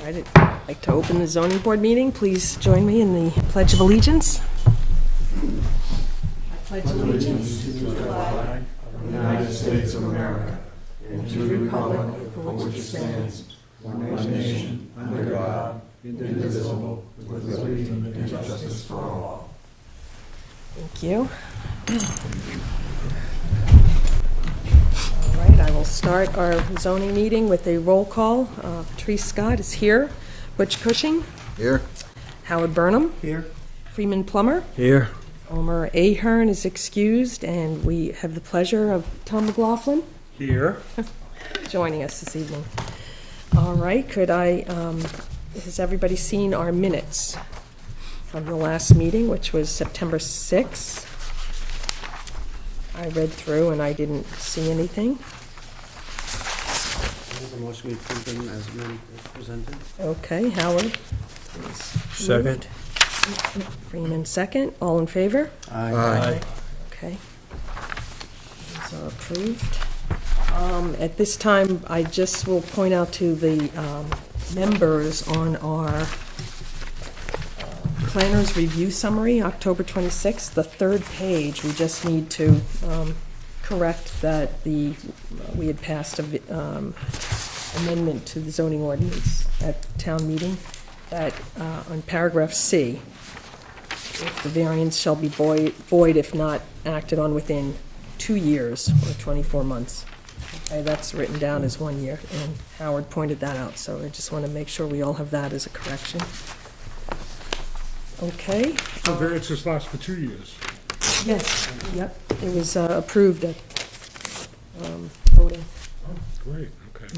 I'd like to open the zoning board meeting. Please join me in the Pledge of Allegiance. I pledge allegiance to the flag of the United States of America and to the republic for which it stands, one nation, under God, indivisible, with liberty and justice for all. Thank you. All right, I will start our zoning meeting with a roll call. Patrice Scott is here. Butch Cushing. Here. Howard Burnham. Here. Freeman Plummer. Here. Omer Ahern is excused, and we have the pleasure of Tom McLaughlin Here. joining us this evening. All right, has everybody seen our minutes from the last meeting, which was September 6th? I read through and I didn't see anything. The motion we approve them as presented. Okay, Howard. Second. Freeman second. All in favor? Aye. Okay. These are approved. At this time, I just will point out to the members on our planner's review summary, October 26th, the third page, we just need to correct that we had passed an amendment to the zoning ordinance at town meeting, that on paragraph C, if the variance shall be void if not acted on within 2 years or 24 months. Okay, that's written down as 1 year, and Howard pointed that out, so I just want to make sure we all have that as a correction. Okay. So variances last for 2 years? Yes, yep, it was approved at voting. Oh, great, okay.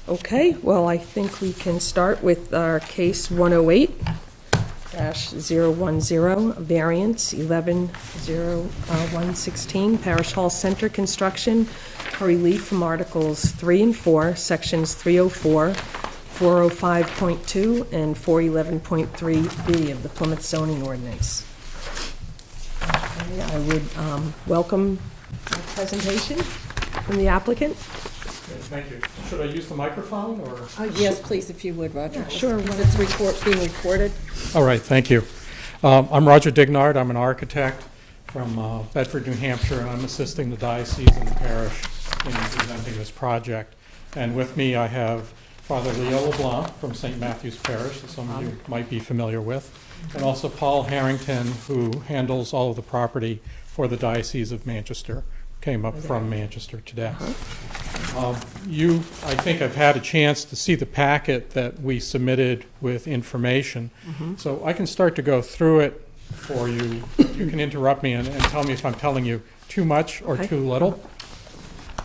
Okay, well, I think we can start with our case 108-010, variance 110116, Parish Hall Center construction for relief from Articles 3 and 4, Sections 304, 405.2, and 411.3B of the Plymouth zoning ordinance. Okay, I would welcome a presentation from the applicant. Thank you. Should I use the microphone or? Yes, please, if you would, Roger. Sure. It's being recorded. All right, thank you. I'm Roger Dignard. I'm an architect from Bedford, New Hampshire, and I'm assisting the diocese and the parish in presenting this project. And with me, I have Father Leo LeBlanc from St. Matthew's Parish, that some of you might be familiar with, and also Paul Harrington, who handles all of the property for the Diocese of Manchester. Came up from Manchester today. You, I think, have had a chance to see the packet that we submitted with information. So I can start to go through it for you. You can interrupt me and tell me if I'm telling you too much or too little.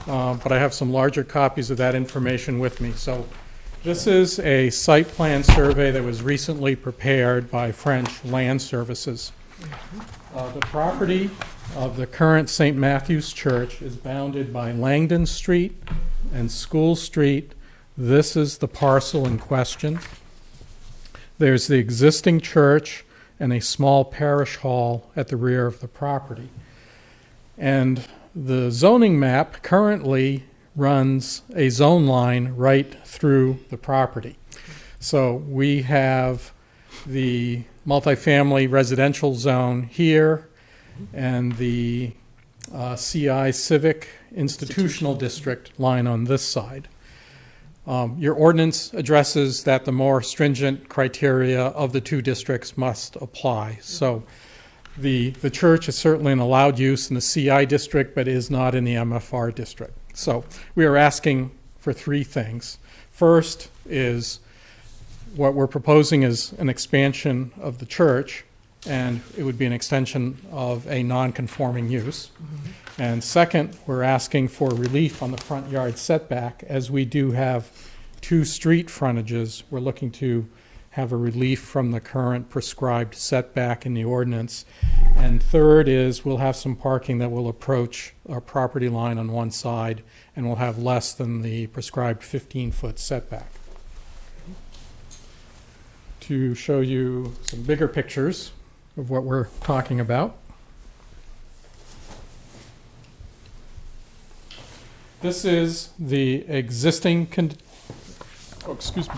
But I have some larger copies of that information with me. So this is a site plan survey that was recently prepared by French Land Services. The property of the current St. Matthew's Church is bounded by Langdon Street and School Street. This is the parcel in question. There's the existing church and a small parish hall at the rear of the property. And the zoning map currently runs a zone line right through the property. So we have the multifamily residential zone here and the CI Civic Institutional District line on this side. Your ordinance addresses that the more stringent criteria of the two districts must apply. So the church is certainly an allowed use in the CI district, but is not in the MFR district. So we are asking for three things. First is what we're proposing is an expansion of the church, and it would be an extension of a non-conforming use. And second, we're asking for relief on the front yard setback. As we do have two street frontages, we're looking to have a relief from the current prescribed setback in the ordinance. And third is we'll have some parking that will approach our property line on one side, and we'll have less than the prescribed 15-foot setback. To show you some bigger pictures of what we're talking about. This is the existing excuse me.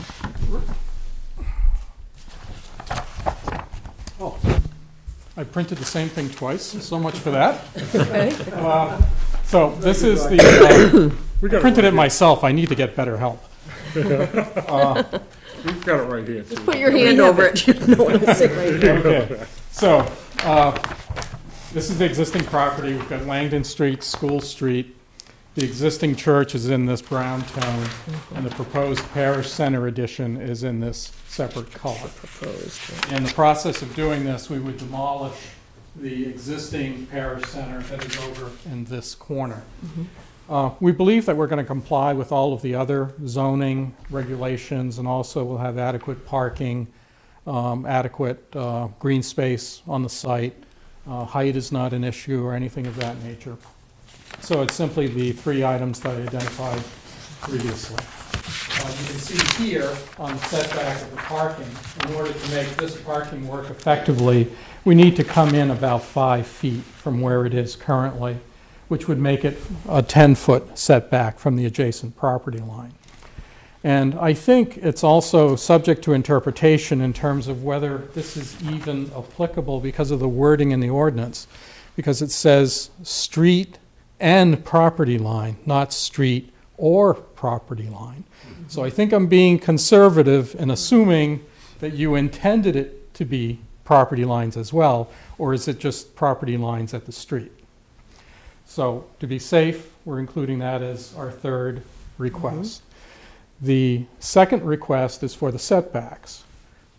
Oh, I printed the same thing twice, so much for that. Okay. So this is the, We I got printed it it myself, I need to get better help. We've got it right here. Just put your hand over it. You don't want to sit right here. Okay, so, this is the existing property, we've got Langdon Street, School Street. The existing church is in this brown tone, and the proposed Parish Center addition is in this separate color. Proposed. In the process of doing this, we would demolish the existing Parish Center that is over in this corner. We believe that we're going to comply with all of the other zoning regulations, and also will have adequate parking, adequate green space on the site. Height is not an issue or anything of that nature. So it's simply the three items that I identified previously. You can see here on the setback of the parking, in order to make this parking work effectively, we need to come in about 5 feet from where it is currently, which would make it a 10-foot setback from the adjacent property line. And I think it's also subject to interpretation in terms of whether this is even applicable because of the wording in the ordinance, because it says street and property line, not street or property line. So I think I'm being conservative in assuming that you intended it to be property lines as well, or is it just property lines at the street? So to be safe, we're including that as our third request. The second request is for the setbacks.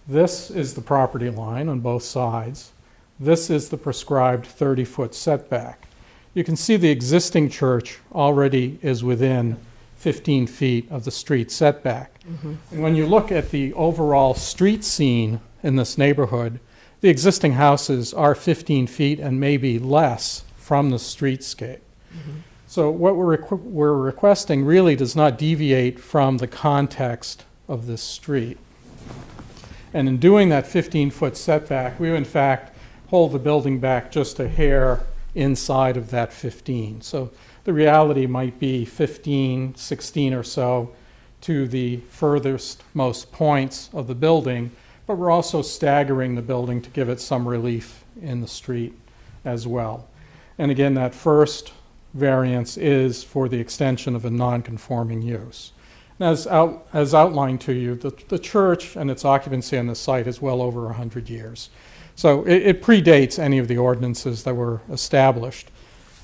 This is the property line on both sides. This is the prescribed 30-foot setback. You can see the existing church already is within 15 feet of the street setback. And when you look at the overall street scene in this neighborhood, the existing houses are 15 feet and maybe less from the streetscape. So what we're requesting really does not deviate from the context of this street. And in doing that 15-foot setback, we in fact hold the building back just a hair inside of that 15. So the reality might be 15, 16 or so to the furthest most points of the building, but we're also staggering the building to give it some relief in the street as well. And again, that first variance is for the extension of a non-conforming use. And as outlined to you, the church and its occupancy on the site is well over 100 years. So it predates any of the ordinances that were established.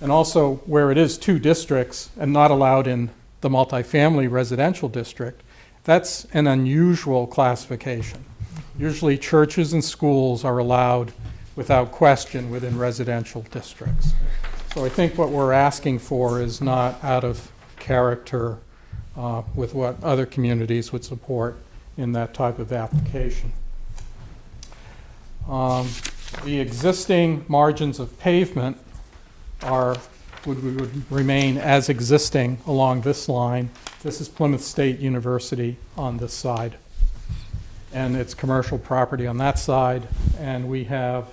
And also, where it is 2 districts and not allowed in the multifamily residential district, that's an unusual classification. Usually churches and schools are allowed without question within residential districts. So I think what we're asking for is not out of character with what other communities would support in that type of application. The existing margins of pavement would remain as existing along this line. This is Plymouth State University on this side. And it's commercial property on that side. And we have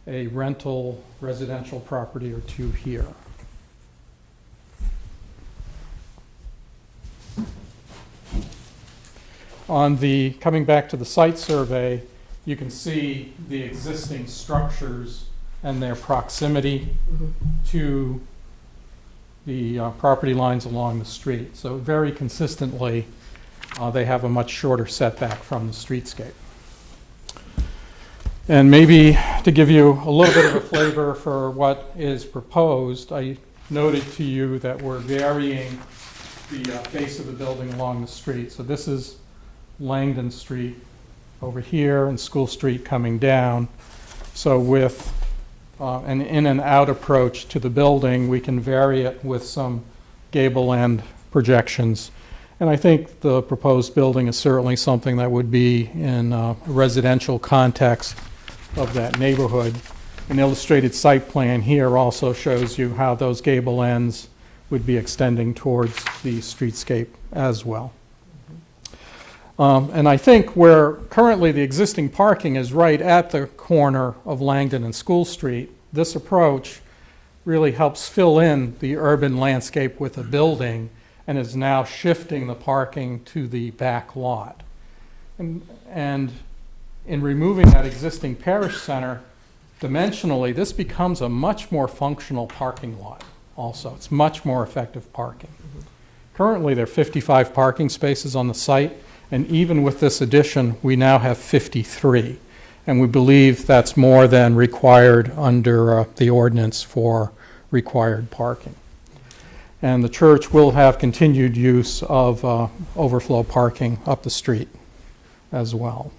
a rental residential property or 2 here. Coming back to the site survey, you can see the existing structures and their proximity to the property lines along the street. So very consistently, they have a much shorter setback from the streetscape. And maybe to give you a little bit of a flavor for what is proposed, I noted to you that we're varying the face of the building along the street. So this is Langdon Street over here and School Street coming down. So with an in and out approach to the building, we can vary it with some gable end projections. And I think the proposed building is certainly something that would be in a residential context of that neighborhood. An illustrated site plan here also shows you how those gable ends would be extending towards the streetscape as well. And I think where currently the existing parking is right at the corner of Langdon and School Street, this approach really helps fill in the urban landscape with a building and is now shifting the parking to the back lot. And in removing that existing parish center, dimensionally, this becomes a much more functional parking lot also. It's much more effective parking. Currently, there are 55 parking spaces on the site, and even with this addition, we now have 53. And we believe that's more than required under the ordinance for required parking. And the church will have continued use of overflow parking up the street as well.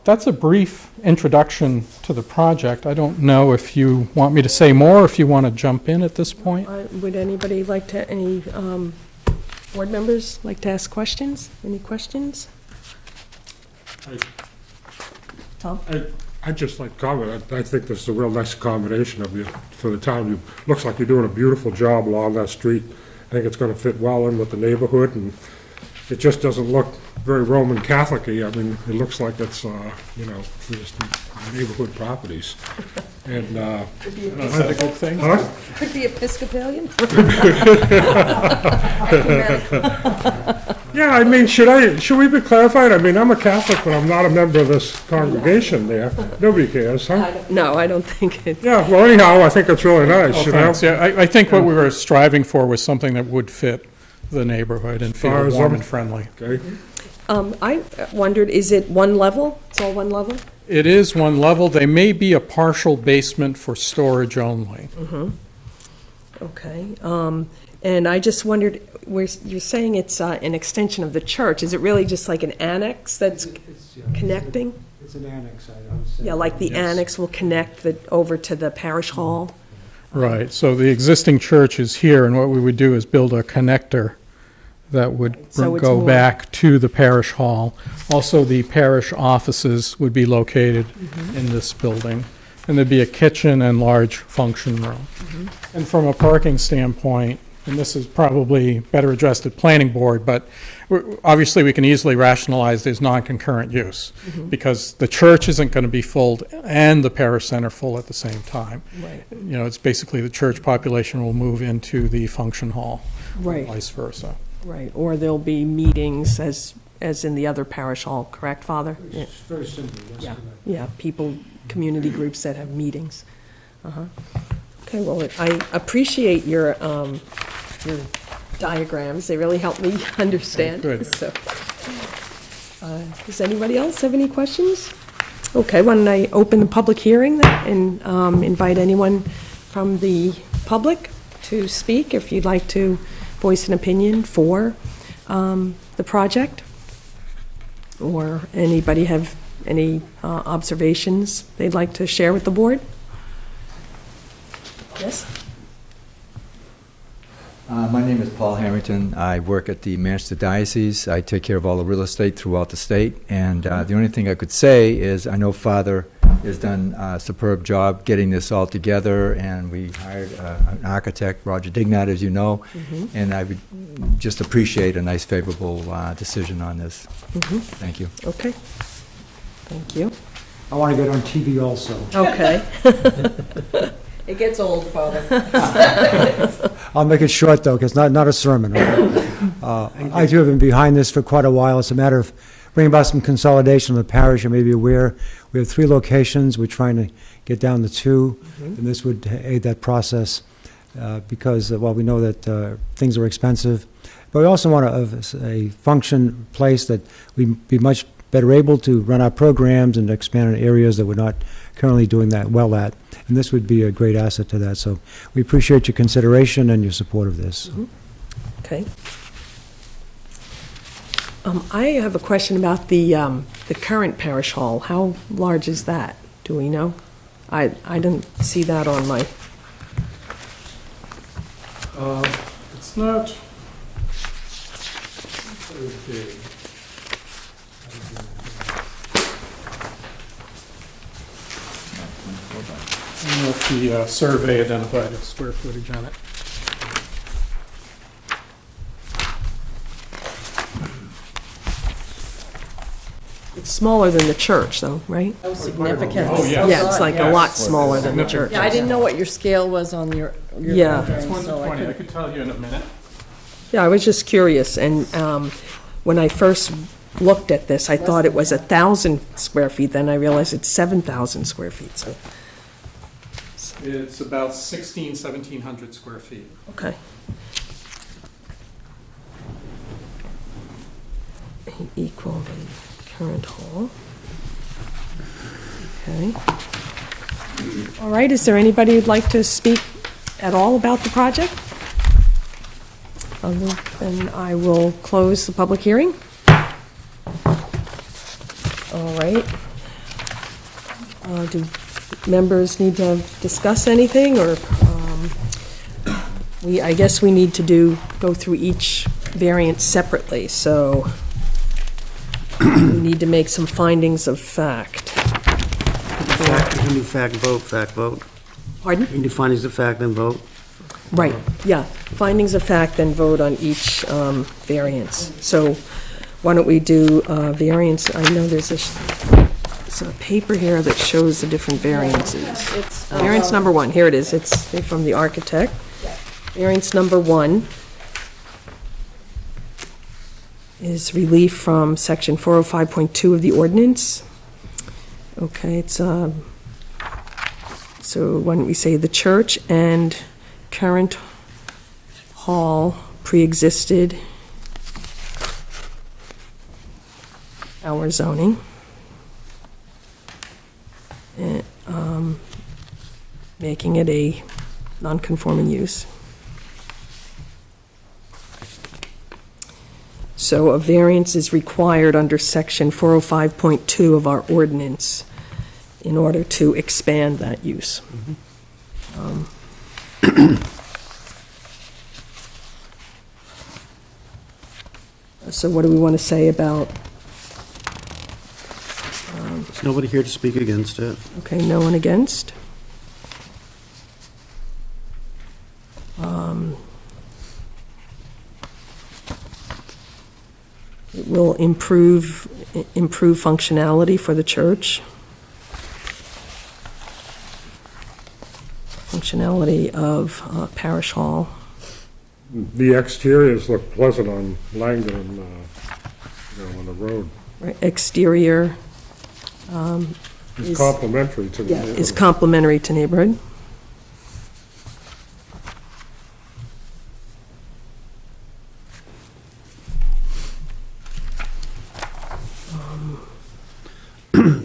That's a brief introduction to the project. I don't know if you want me to say more, or if you want to jump in at this point. Would anybody like to, any board members like to ask questions? Any questions? Tom? I'd just like to comment, I think this is a real nice combination of you for the town. You, looks like you're doing a beautiful job along that street. I think it's gonna fit well in with the neighborhood, and it just doesn't look very Roman Catholic-y. I mean, it looks like it's, you know, just neighborhood properties. And, Is that a good thing? huh? Could be Episcopalian. Yeah, I mean, should we be clarified? I mean, I'm a Catholic, but I'm not a member of this congregation there. Nobody cares, huh? No, I don't think it. Yeah, well, anyhow, I think it's really nice, Oh, you know? thanks. Yeah, I think what we were striving for was something that would fit the neighborhood and far feel as warm I'm- and friendly. Okay, I wondered, is it one level? It's all one level? It is one level. They may be a partial basement for storage only. Okay. And I just wondered, you're saying it's an extension of the church. Is it really just like an annex that's connecting? It's an annex, I would say. Yeah, like the Yes. annex will connect over to the parish hall? Right, so the existing church is here, and what we would do is build a connector that would So it's go more- back to the parish hall. Also, the parish offices would be located in this building, and there'd be a kitchen and large function room. And from a parking standpoint, and this is probably better addressed at planning board, but obviously we can easily rationalize there's non-concurrent use, because the church isn't going to be full and the parish center full at the same time. Right. You know, it's basically the church population will move into the function hall, Right, vice versa. right. Or there'll be meetings as in the other parish hall, correct, Father? Yeah. It's very simple, yes. Yeah, yeah, people, community groups that have meetings. Okay, well, I appreciate your diagrams, they really help me understand. Good. So, does anybody else have any questions? Okay, why don't I open the public hearing then, and invite anyone from the public to speak, if you'd like to voice an opinion for the project, or anybody have any observations they'd like to share with the board? Yes? My name is Paul Harrington. I work at the Manchester Diocese. I take care of all the real estate throughout the state. And the only thing I could say is I know Father has done a superb job getting this all together, and we hired an architect, Roger Dignard, as you know, and I would just appreciate a nice favorable decision on this. Thank you. Okay. Thank you. I want to get on TV also. Okay. It gets old, Father. I'll make it short, though, because not a sermon. I too have been behind this for quite a while. It's a matter of bringing about some consolidation in the parish. You may be aware, we have 3 locations. We're trying to get down to 2, and this would aid that process because, well, we know that things are expensive. But we also want a function place that we'd be much better able to run our programs and expand in areas that we're not currently doing that well at. And this would be a great asset to that. So we appreciate your consideration and your support of this. Okay. I have a question about the current parish hall. How large is that? Do we know? I didn't see that on my, It's not very big. I don't know if the survey identified its square footage on it. it's smaller than the church though, right? Oh, significant. Oh, yeah. Yeah, it's like a lot smaller than the church. Yeah, I didn't know what your scale was on your Yeah. rendering, It's 1 to so I 20, I could- could tell you in a minute. Yeah, I was just curious, and when I first looked at this, I thought it was 1,000 square feet, then I realized it's 7,000 square feet, so, It's about 1,700 square feet. okay. Equal the current hall. Okay. All right, is there anybody who'd like to speak at all about the project? Then I will close the public hearing. All right. Do members need to discuss anything, or I guess we need to go through each variance separately, so we need to make some findings of fact. Fact, you can do fact, vote. Pardon? You can do findings of fact, then vote. Right, yeah. Findings of fact, then vote on each variance. So why don't we do variance? I know there's a paper here that shows the different variances. Variance number 1, here it is. It's from the architect. Variance number 1 is relief from section 405.2 of the ordinance. Okay, it's, so why don't we say the church and current hall pre-existed our zoning. And, making it a non-conforming use. So a variance is required under section 405.2 of our ordinance in order to expand that use. So what do we want to say about, There's nobody here to speak against it. okay, no one against? It will improve functionality for the church. Functionality of Parish Hall. The exteriors look pleasant on Langdon and, on the road. Right, exterior It's complementary to the is neighborhood. complementary to neighborhood.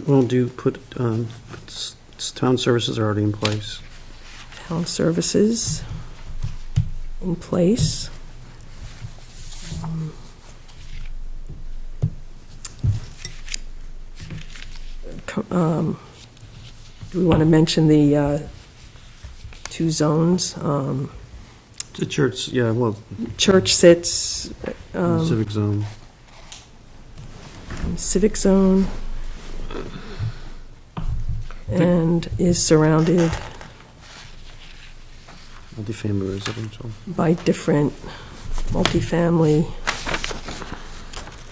Well, town services are already in place. Town services in place. Do we want to mention the 2 zones? The church, yeah, well, Church sits civic zone. civic zone and is surrounded Multifamily residential. by different multifamily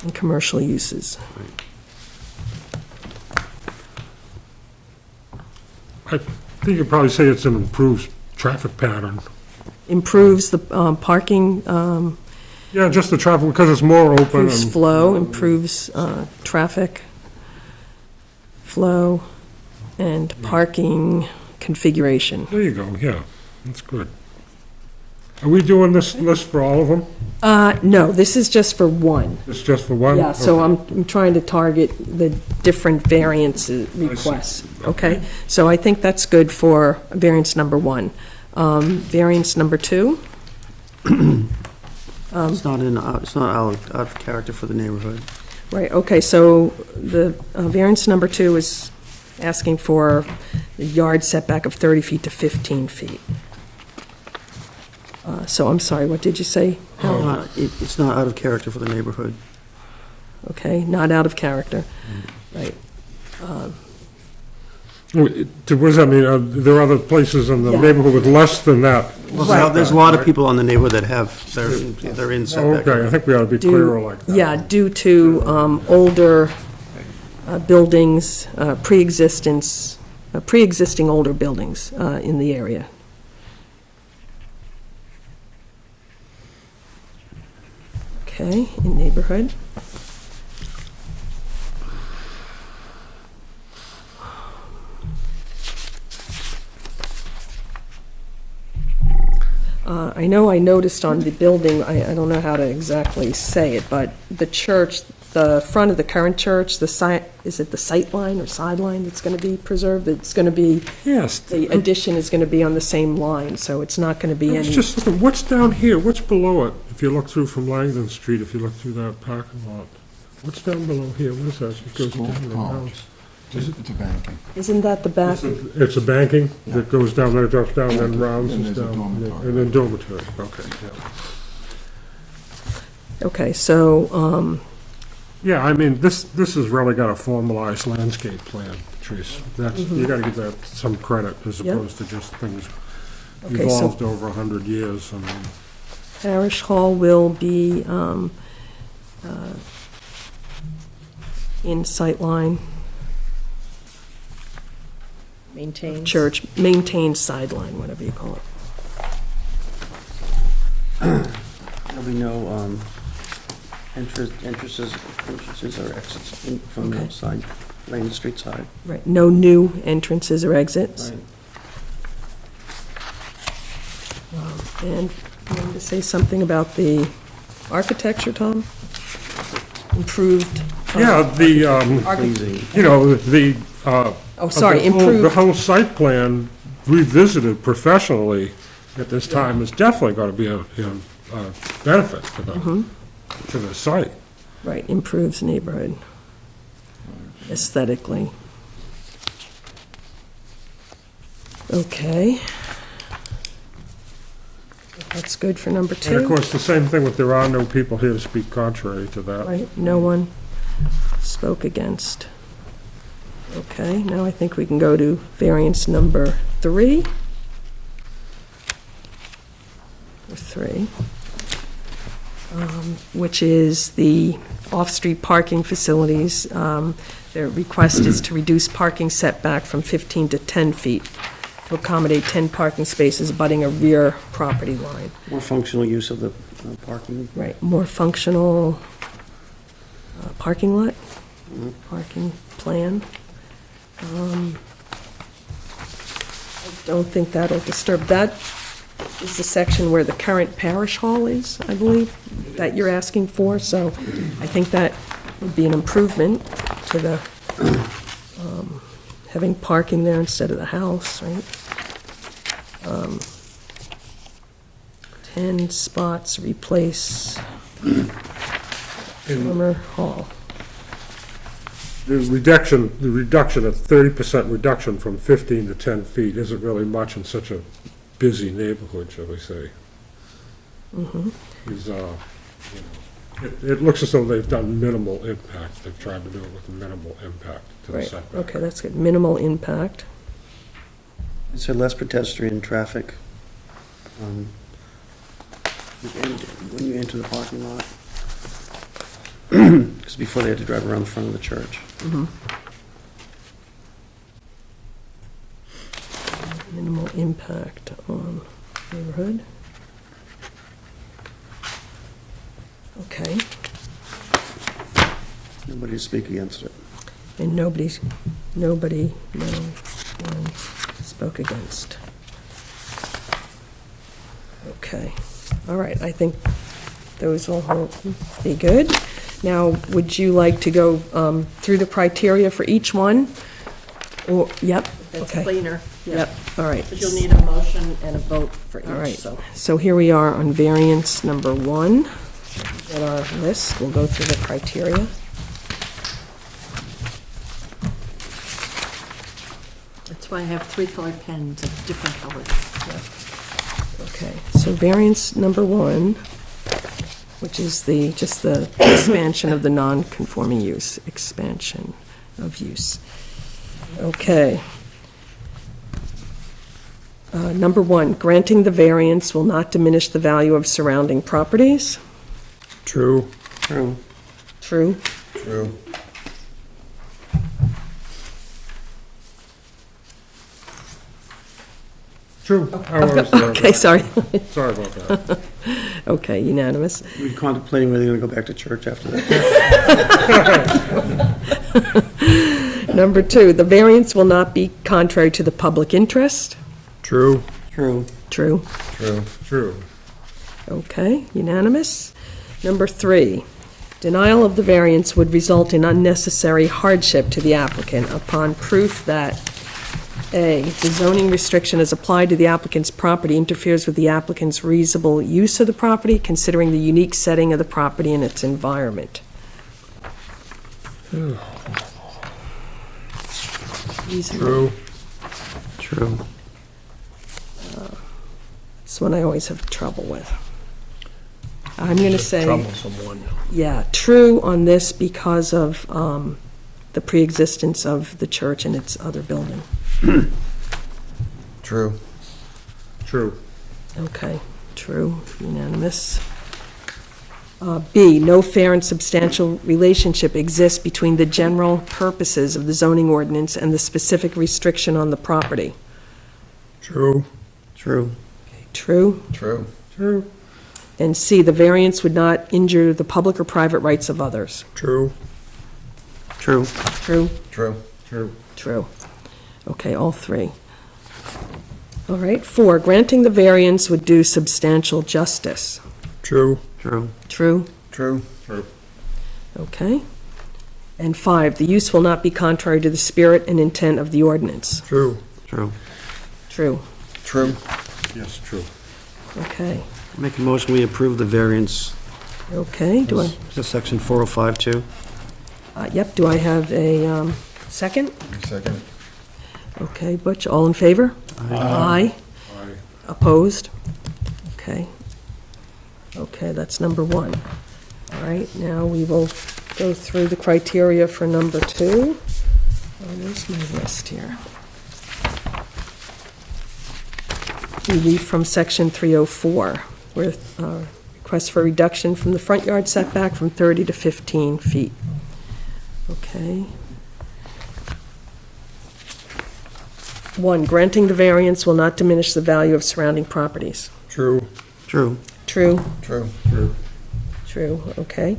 and commercial uses. I think you'd probably say it's an improved traffic pattern. Improves the parking, Yeah, just the traffic, because it's more open improves and, flow, improves traffic flow and parking configuration. there you go, yeah, that's good. Are we doing this list for all of them? No, this is just for one. It's just for one? Yeah, so Okay. I'm trying to target the different variance requests, okay? So I think that's good for variance number 1. Variance number 2, It's not out of character for the neighborhood. right, okay, so the variance number 2 is asking for the yard setback of 30 feet to 15 feet. So I'm sorry, what did you say? It's not out of character for the neighborhood. Okay, not out of character, right. What does that mean? There are other places in the Yeah. neighborhood with less than that? Well, there's a lot of people in the neighborhood that they're in setback. Okay, I think we ought to be clearer like that. Yeah, due to older buildings, pre-existing older buildings in the area. Okay, in neighborhood. I know I noticed on the building, I don't know how to exactly say it, but the church, the front of the current church, is it the sight line or sideline that's going to be preserved? It's going to be, Yes. the addition is going to be on the same line, so it's not going to be It's any, just, looking, what's down here? What's below it? If you look through from Langdon Street, if you look through that parking lot. What's down below here? What is that? It goes down to the house. Is it? It's a banking. isn't that the back? It's a banking that goes down there, drops down, then rounds And us there's a down. dormitory. And then dormitory, okay, yeah. Okay, so, Yeah, I mean, this has really got a formalized landscape plan, Patrice. That's, you gotta give that some credit as Yep. opposed to just things Okay, so- evolved over 100 years. I mean, Parish Hall will be in sightline, Maintains. church, maintained sideline, whatever you call it. There'll be no entrances or exits from the Okay. side, Lane Street side. Right, no new entrances or exits. Right. And you wanted to say something about the architecture, Tom? Improved? yeah, the, Pleasing. you know, the, Oh, sorry, the improved, whole site plan revisited professionally at this time is definitely gonna be a benefit to the site. right, improves neighborhood aesthetically. Okay. That's good for number And of two. course, the same thing with there are no people here to speak contrary to that. Right, no one spoke against. Okay, now I think we can go to variance number 3. Or 3. Which is the off-street parking facilities. Their request is to reduce parking setback from 15 to 10 feet to accommodate 10 parking spaces abutting a rear property line. More functional use of the parking. Right, more functional parking lot, parking plan. I don't think that'll disturb. That is the section where the current Parish Hall is, I believe, that you're asking for, so I think that would be an improvement to the, having parking there instead of the house, right? 10 spots replace former hall. The reduction of 30% reduction from 15 to 10 feet isn't really much in such a busy neighborhood, shall we say. Is, you know, it looks as though they've done minimal impact. They've tried to do it with minimal impact to the Right, setback. okay, that's good. Minimal impact. It said less pedestrian traffic when you enter the parking lot. Because before they had to drive around the front of the church. Minimal impact on neighborhood. Okay, Nobody to speak against it. and no one spoke against. Okay, all right, I think those will be good. Now, would you like to go through the criteria for each one? Or, yep, That's okay. cleaner. Yep, all right. But you'll need a motion and a vote for All right, each, so. so here we are on variance number 1 in our list. We'll go through the criteria. That's why I have 3 colored pens of different colors. Okay, so variance number 1, which is just the expansion of the non-conforming use, expansion of use. Okay. Number 1, granting the variance will not diminish the value of surrounding properties. True. True. True. True. True. I was there. Okay, sorry. Sorry about that. Okay, unanimous. We're contemplating whether they're going to go back to church after that. Number 2, the variance will not be contrary to the public interest. True. True. True. True. True. Okay, unanimous. Number 3, denial of the variance would result in unnecessary hardship to the applicant upon proof that, A, the zoning restriction as applied to the applicant's property interferes with the applicant's reasonable use of the property, considering the unique setting of the property and its environment. True. True. This one I always have trouble with. I'm going to say, Troublesome one. yeah, true on this because of the preexistence of the church and its other building. True. True. Okay, true, unanimous. B, no fair and substantial relationship exists between the general purposes of the zoning ordinance and the specific restriction on the property. True. True. True. True. True. And C, the variance would not injure the public or private rights of others. True. True. True. True. True. True. Okay, all 3. All right, 4, granting the variance would do substantial justice. True. True. True. True. True. Okay. And 5, the use will not be contrary to the spirit and intent of the ordinance. True. True. True. True. Yes, true. Okay. Make a motion, we approve the variance. Okay, do I, Is that section 405-2? yep, do I have a second? Second. Okay, Butch, all in favor? Aye. Aye. Opposed? Okay. Okay, that's number 1. All right, now we will go through the criteria for number 2. Oh, where's my list here? Relief from section 304, with request for reduction from the front yard setback from 30 to 15 feet. Okay. 1, granting the variance will not diminish the value of surrounding properties. True. True. True. True. True. True, okay.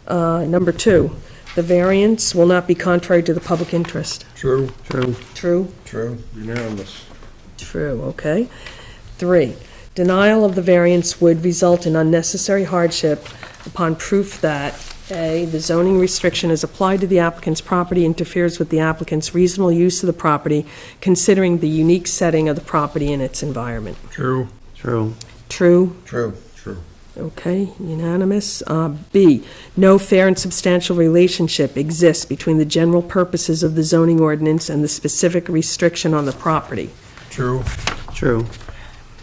Number 2, the variance will not be contrary to the public interest. True. True. True. True. Unanimous. True, okay. 3, denial of the variance would result in unnecessary hardship upon proof that, A, the zoning restriction as applied to the applicant's property interferes with the applicant's reasonable use of the property, considering the unique setting of the property and its environment. True. True. True, True. True. okay, unanimous. B, no fair and substantial relationship exists between the general purposes of the zoning ordinance and the specific restriction on the property. True. True.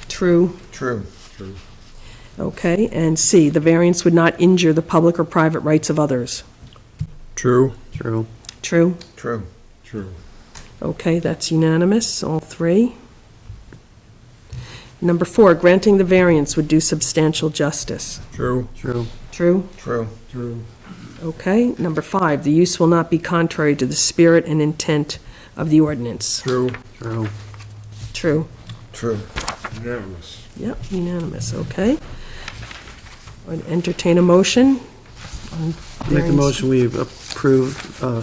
True, True. True. okay. And C, the variance would not injure the public or private rights of others. True. True. True, True. True. okay, that's unanimous, all 3. Number 4, granting the variance would do substantial justice. True. True. True, True. True. okay. Number 5, the use will not be contrary to the spirit and intent of the ordinance. True. True. True, True. Unanimous. yep, unanimous, okay. I'd entertain a motion on Make a variance. motion, we approve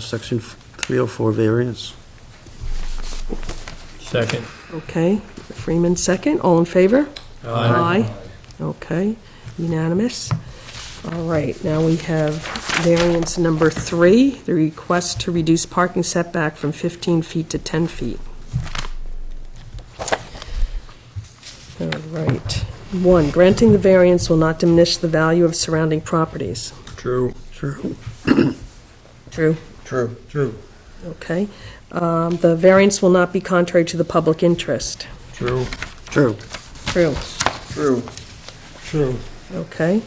section 304 variance. Second. Okay, Freeman second, all in favor? Aye. Okay, unanimous. All right, now we have variance number 3, the request to reduce parking setback from 15 feet to 10 feet. All right. 1, granting the variance will not diminish the value of surrounding properties. True. True. True, True. True. okay. The variance will not be contrary to the public interest. True. True. True, True. True. okay.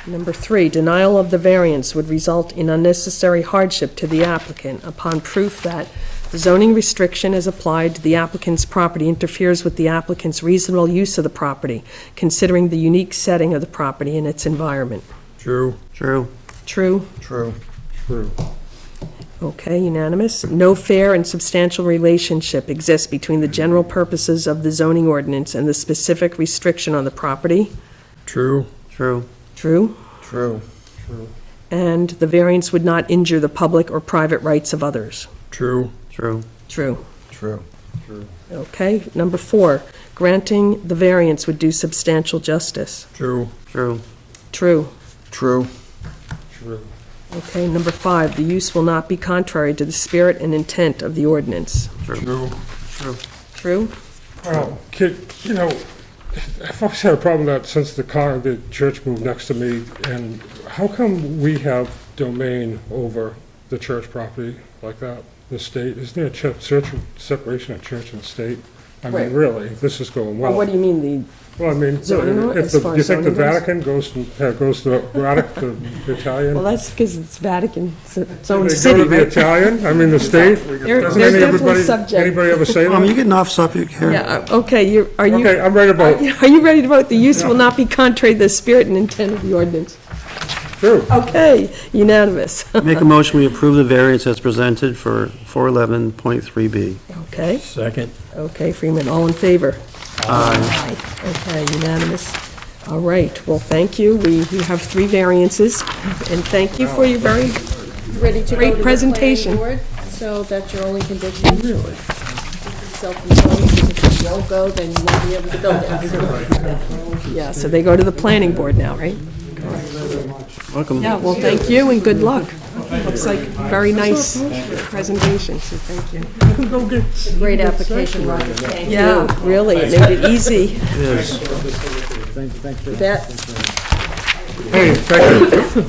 Number 3, denial of the variance would result in unnecessary hardship to the applicant upon proof that the zoning restriction as applied to the applicant's property interferes with the applicant's reasonable use of the property, considering the unique setting of the property and its environment. True. True. True, True. True. Okay, unanimous. No fair and substantial relationship exists between the general purposes of the zoning ordinance and the specific restriction on the property. True. True. True? True. And the variance would not injure the public or private rights of others. True. True. True. True. Okay, number 4, granting the variance would do substantial justice. True. True. True. True. True. Okay, number 5, the use will not be contrary to the spirit and intent of the ordinance. True. True? Well, you know, I've always had a problem with that since the church moved next to me, and how come we have domain over the church property like that, the state? Isn't there a separation of church and state? I Right. mean, really, this is going well. What do you mean, Well, I mean, Zoning law, if as the, far you as think the zoning goes? Vatican goes to the Italian? well, that's because it's Vatican, it's its They own go city, to the right? Italian, I mean, the state? They're Doesn't definitely subject. anybody ever say You're that? getting off subject here. Yeah, okay, are you, Okay, I'm ready to vote. are you ready to vote? The use will not be contrary to the spirit and intent of the ordinance. True. Okay, unanimous. Make a motion, we approve the variance as presented for 411.3B. Okay, Second. okay, Freeman, all in favor? Aye. Okay, unanimous. All right, well, thank you. We have 3 variances, and thank you for your very Ready to go Great to the presentation. planning board, so that's your only condition? Really? Self-employed, because if you don't go, then you won't be able to build it. Yeah, so they go to the planning board now, right? Welcome. Yeah, well, thank you and good luck. Looks like very nice presentation, so thank you. Great application, Roger, thank you. Yeah, really, it made it easy. Thank you. Bet. Hey, thank you.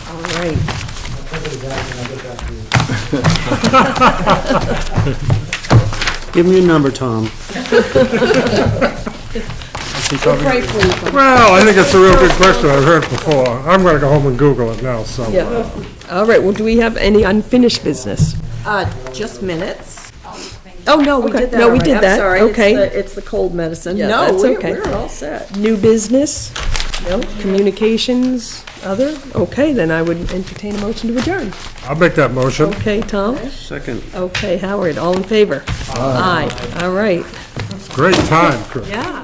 All right. Give me your number, Tom. Right, please. Well, I think it's a real good question. I've heard it before. I'm gonna go home and Google it now, so. Yeah. All right, well, do we have any unfinished business? Just minutes. Oh, no, we did that. No, we did that. I'm sorry, Okay. it's the cold medicine. Yeah, No, that's okay. we're all set. New business? No. Communications? Other? Okay, then I would entertain a motion to adjourn. I'll make that motion. Okay, Tom? Second. Okay, Howard, all in favor? Aye. All right. Great time, Chris. Yeah.